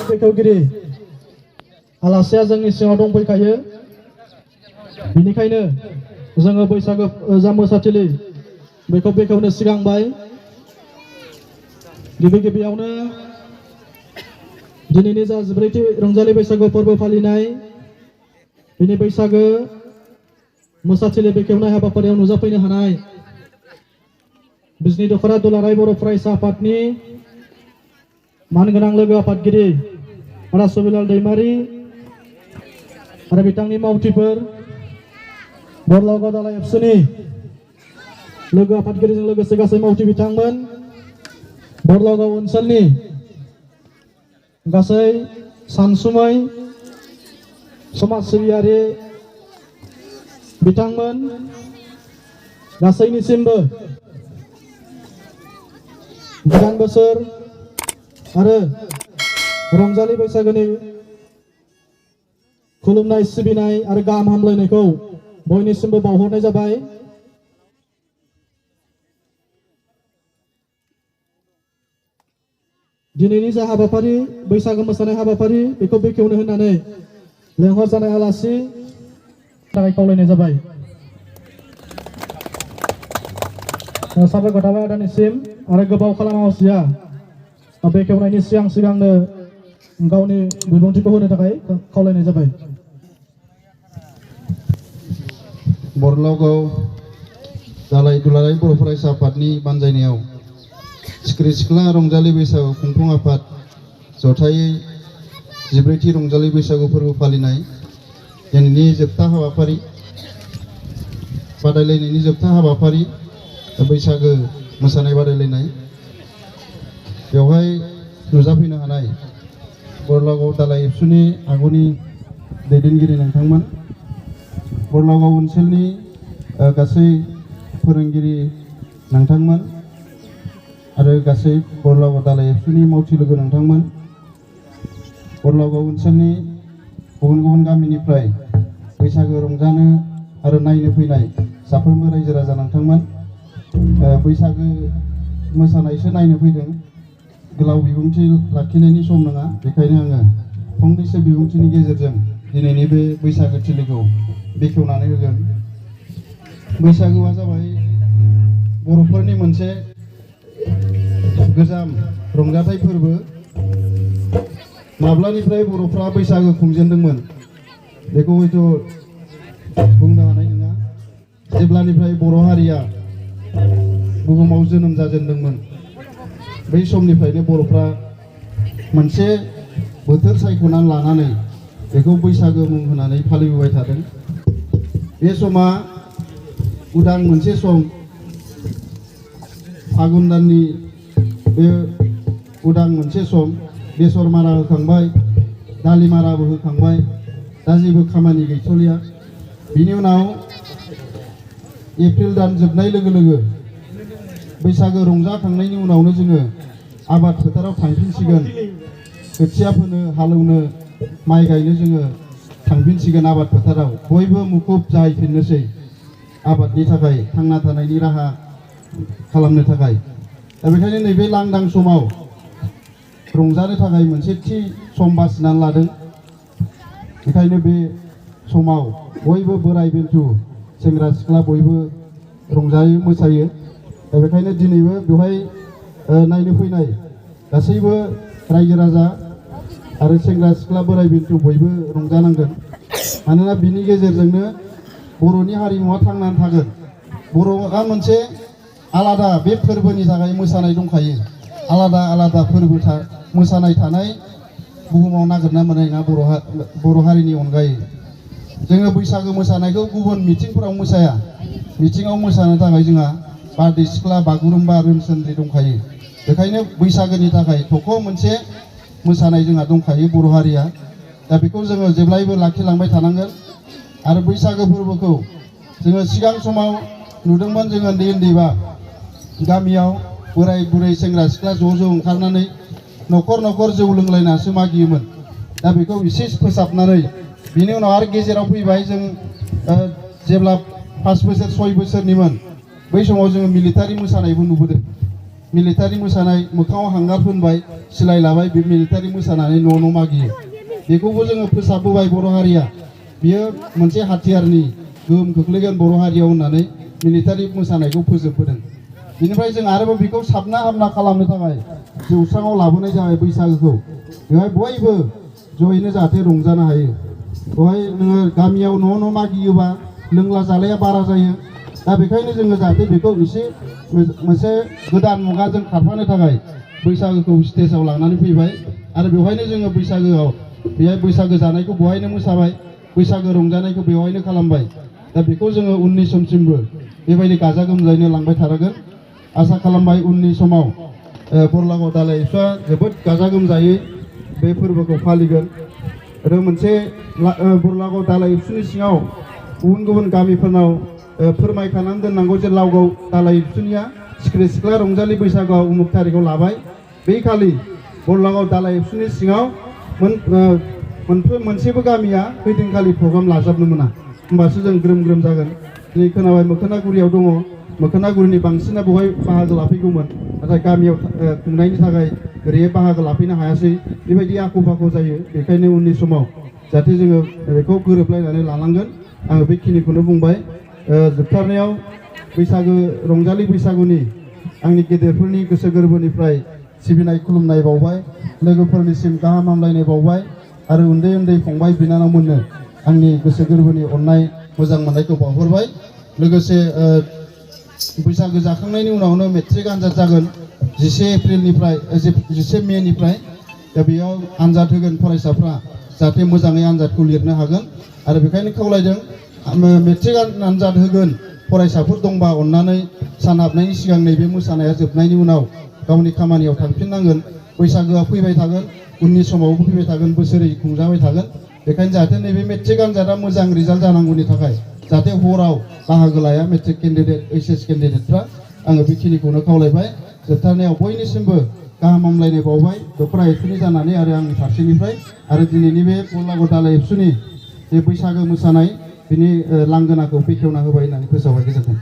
बेखेवगिरि आलासिया जोंनि सिङाव दंफैखायो बेनिखायनो जोङो बैसागो जा मोसाथिलि बेखौ बेखेवनो सिगांबाय गिबियावनो दिनैनि जा 14थि रंजालि बैसागु फोरबो फालिनाय बिनि बैसागो मोसाथिलि बेखेवनाय हाबाफारियाव नुजाफैनो हानाय बिजनी दख'रा दुलाराय बर' फरायसा आफादनि मानगोनां लोगो आफादगिरि आदा सुबिलाल दैमारि आरो बिथांनि मावथिफोर बरलागाव दालाय एबसुनि लोगो आफादगिरिजों लोगोसे गासै मावथि बिथांमोन बरलागाव ओनसोलनि गासै सानसुमै समाज सिबियारि बिथांमोन गासैनिसिमबो गोदान बोसोर आरो रंजालि बैसागोनि खुलुमनाय सिबिनाय आरो गाहाम हामलायनायखौ बयनिसिमबो बावहरनाय जाबाय। दिनैनि जा हाबाफारि बैसागो मोसानाय हाबाफारि बेखौ बेखेवनो होननानै लेंहर जानाय आलासि थाखाय खावलायनाय जाबाय। साबायखर थाबाय आदानिसिम आरो गोबाव खालामासिया बेखेवनायनि सिगांनो गावनि बिबुंथिखौ होनो थाखाय खावलायनाय जाबाय। बरलागाव दालाय दुलाराय बर' फरायसा आफादनि बानजायनायाव सिखिरि सिख्ला रंजालि बैसागु खुंफुं आफाद जथायै 14थि रंजालि बैसागु फोरबो फालिनाय दिनैनि जोबथा हाबाफारि बादायलायनायनि जोबथा हाबाफारि बैसागो मोसानाय बादायलायनाय बेवहाय नुजाफैनो हानाय बरलागाव दालाय एबसुनि आगुनि दैदेनगिरि नोंथांमोन बरलागाव ओनसोलनि गासै फोरोंगिरि नोंथांमोन आरो गासै बरलागाव दालाय एबसुनि मावथि लोगो नोंथांमोन बरलागाव ओनसोलनि गुबुन गुबुन गामिनिफ्राय बैसागो रंजानो आरो नायनो फैनाय साफ्रोमबो रायजो राजा नोंथांमोन बैसागो मोसानायसो नायनो फैदों गोलाव बिबुंथि लाखिनायनि सम नङा बेखायनो आङो फंनैसो बिबुंथिनि गेजेरजों दिनैनि बे बैसागो थिलिखौ बेखेवनानै होगोन। बैसागुआ जाबाय बर'फोरनि मोनसे गोजाम रंजाथाइ फोरबो माब्लानिफ्राय बर'फ्रा बैसागो खुंजेनदोंमोन बेखौ हयथ' बुंनो हानाय नङा जेब्लानिफ्राय बर' हारिया बुहुमाव जोनोम जाजेनदोंमोन बै समनिफ्रायनो बर'फ्रा मोनसे बोथोर सायख'नानै लानानै बेखौ बैसागो मुं होनानै फालिबोबाय थादों। बे समा उदां मोनसे सम फागुन दाननि बे उदां मोनसे सम बेसर मारा होखांबाय दालि माराबो होखांबाय दा जेबो खामानि गैथ'लिया बिनि उनाव एप्रिल दान जोबनाय लोगो लोगो बैसागो रंजाखांनायनि उनावनो जोङो आबाद फोथाराव थांफिनसिगोन खोथिया फोनो हालौनो माइ गायनो जोङो थांफिनसिगोन आबाद फोथाराव बयबो मुखुब जाहैफिननोसै आबादनि थाखाय थांना थानायनि राहा खालामनो थाखाय दा बेखायनो नैबे लांदां समाव रंजानो थाखाय मोनसे थि सम बासिनानै लादों। बेखायनो बे समाव बयबो बोराय बेन्थु सेंग्रा सिख्ला बयबो रंजायो मोसायो दा बेखायनो दिनैबो बेवहाय नायनो फैनाय गासैबो रायजो राजा आरो सेंग्रा सिख्ला बोराय बेन्थु बयबो रंजानांगोन मानोना बिनि गेजेरजोंनो बर'नि हारिमुवा थांनानै थागोन। बर'आ मोनसे आलादा बे फोरबोनि थाखाय मोसानाय दंखायो आलादा आलादा फोरबो मोसानाय थानाय बुहुमाव नागिरना मोननाय नङा बर' हारिनि अनगायै जोङो बैसागो मोसानायखौ गुबुन मिथिंफोराव मोसाया मिथिङाव मोसानो थाखाय जोंहा बारदै सिख्ला बागुरुम्बा रोनसोन्द्रि दंखायो बेखायनो बैसागोनि थाखाय थख' मोनसे मोसानाय जोंहा दंखायो बर' हारिया दा बेखौ जोङो जेब्लायबो लाखिलांबाय थानांगोन आरो बैसागो फोरबोखौ जोङो सिगां समाव नुदोंमोन जोङो उन्दै उन्दैबा गामियाव बोराय बुरै सेंग्रा सिख्ला ज' ज' ओंखारनानै न'खर न'खर जौ लोंलायनासो मागियोमोन दा बेखौ एसे फोसाबनानै बिनि उनाव आरो गेजेराव फैबाय जों जेब्ला 5 बोसोर 6 बोसोरनिमोन बै समाव जोङो मिलिटारि मोसानायबो नुबोदों मिलिटारि मोसानाय मोखाङाव हांगार फोनबाय सिलाय लाबाय बे मिलिटारि मोसानानै न' मागियो बेखौबो जोङो फोसाबबोबाय बर' हारिया बियो मोनसे हाथियारनि गोहोम खोख्लैगोन बर' हारियाव होननानै मिलिटारि मोसानायखौ फोजोबबोदों बिनिफ्राय जों आरोबाव बेखौ साबना हामना खालामनो थाखाय जौस्राङाव लाबोनाय जाबाय बैसागोखौ बेवहाय बयबो जयैनो जाहाथे रंजानो हायो बेवहाय नोङो गामियाव न' मागियोबा लोंला जालाया बारा जायो दा बेखायनो जोङो जाहाथे बेखौ एसे मोनसे गोदान मुगाजों खारफानो थाखाय बैसागोखौ स्टेजाव लानानै फैबाय आरो बेवहायनो जोङो बैसागोआव बेहाय बैसागो जानायखौ बेवहायनो मोसाबाय बैसागो रंजानायखौ बेवहायनो खालामबाय दा बेखौ जोङो उननि समसिमबो बेबायदि गाजा गोमजायैनो लांबाय थागोन आसा खालामबाय उननि समाव बरलागाव दालाइ एबसुआ जोबोद गाजा गोमजायै बे फोरबोखौ फालिगोन आरो मोनसे बरलागाव दालाइ एबसुनि सिङाव गुबुन गुबुन गामिफोरनाव फोरमायखानानै दोननांगौ जे लावगाव दालाइ एबसुनिया सिख्रि सिख्ला रंजालि बैसागोआव उमुख थारिखआव लाबाय बे खालि बरलागाव दालाइ एबसुनि सिङाव मोनसेबो गामिया बैदिनखालि प्रग्राम लाजाबनो मोना होमबासो जों ग्रोम ग्रोम जागोन दिनै खोनाबाय मोखोनागुरियाव दङ मोखोनागुरिनि बांसिना बेवहाय बाहागो लाफैगौमोन नाथाय गामियाव खुंनायनि थाखाय ओरैहाय बाहागो लाफैनो हायासै बेबायदि आख' फाख' जायो बेखायनो उननि समाव जाहाथे जोङो बेखौ गोरोबलायनानै लानांगोन आङो बेखिनिखौनो बुंबाय जोबथारनायाव बैसागो रंजालि बैसागुनि आंनि गेदेरफोरनि गोसो गोरबोनिफ्राय सिबिनाय खुलुमनाय बावबाय लोगोफोरनिसिम गाहाम हामलायनाय बावबाय आरो उन्दै उन्दै फंबाय बिनानावमोननो आंनि गोसो गोरबोनि अननाय मोजां मोननायखौ बावहरबाय लोगोसे बैसागो जाखांनायनि उनावनो मेट्रिक आनजाद जागोन 10 मेनिफ्राय दा बेयाव आनजाद होगोन फरायसाफ्रा जाहाथे मोजाङै आनजादखौ लिरनो हागोन आरो बेखायनो खावलायदों मेट्रिक आनजाद होगोन फरायसाफोर दंबा अननानै सान हाबनायनि सिगां नैबे मोसानाया जोबनायनि उनाव गावनि खामानियाव थांफिननांगोन बैसागोआ फैबाय थागोन उननि समावबो फैबाय थागोन बोसोरै खुंजाबाय थागोन बेखायनो जाहाथे नैबे मेट्रिक आनजादा मोजां रिजाल्ट जानांगौनि थाखाय जाहाथे हराव बाहागो लाया मेट्रिक केन्डिडेट एचएस केन्डिडेटफ्रा आङो बेखिनिखौनो खावलायबाय जोबथारनायाव बयनिसिमबो गाहाम हामलायनाय बावबाय दख'रा एबसुनि जानानै आरो आंनि फारसेनिफ्राय आरो दिनैनि बे बरलागाव दालाइ एबसुनि जे बैसागो मोसानाय बिनि लांगोनाखौ बेखेवना होबाय होननानै फोसावबाय गोजोन्थों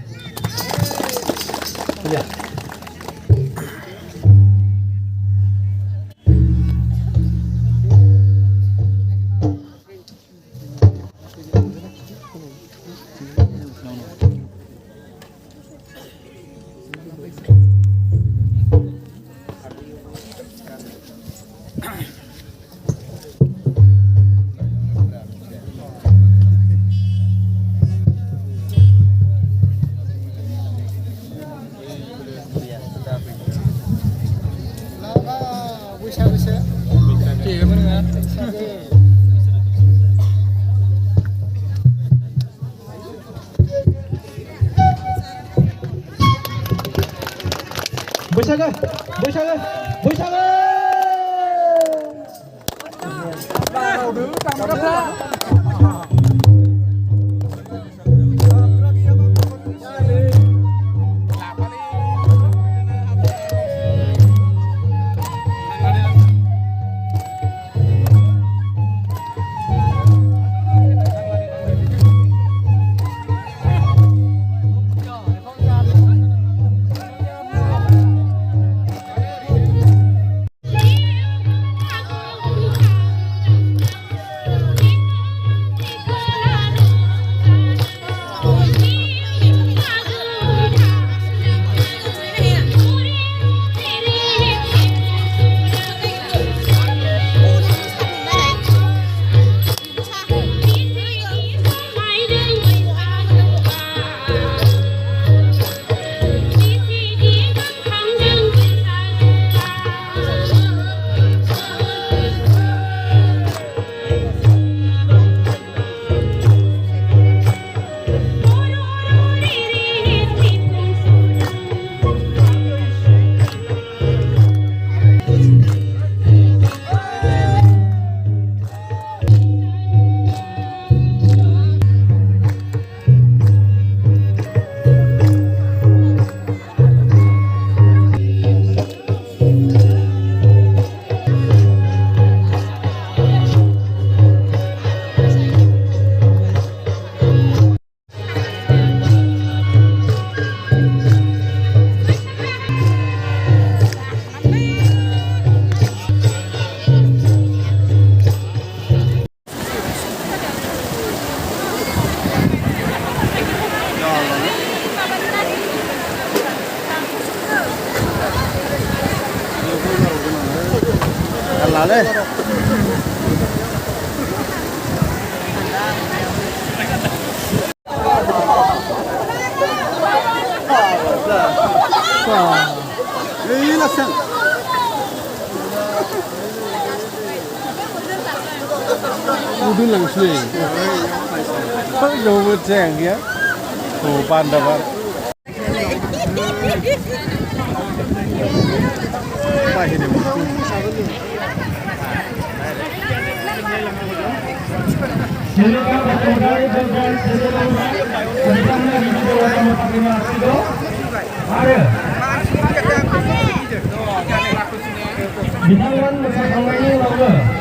बैसागो बैसागो बैसागो हालालै udah langsung jauh ceng ya tuh panda banget wah ini Bitangan bersama ini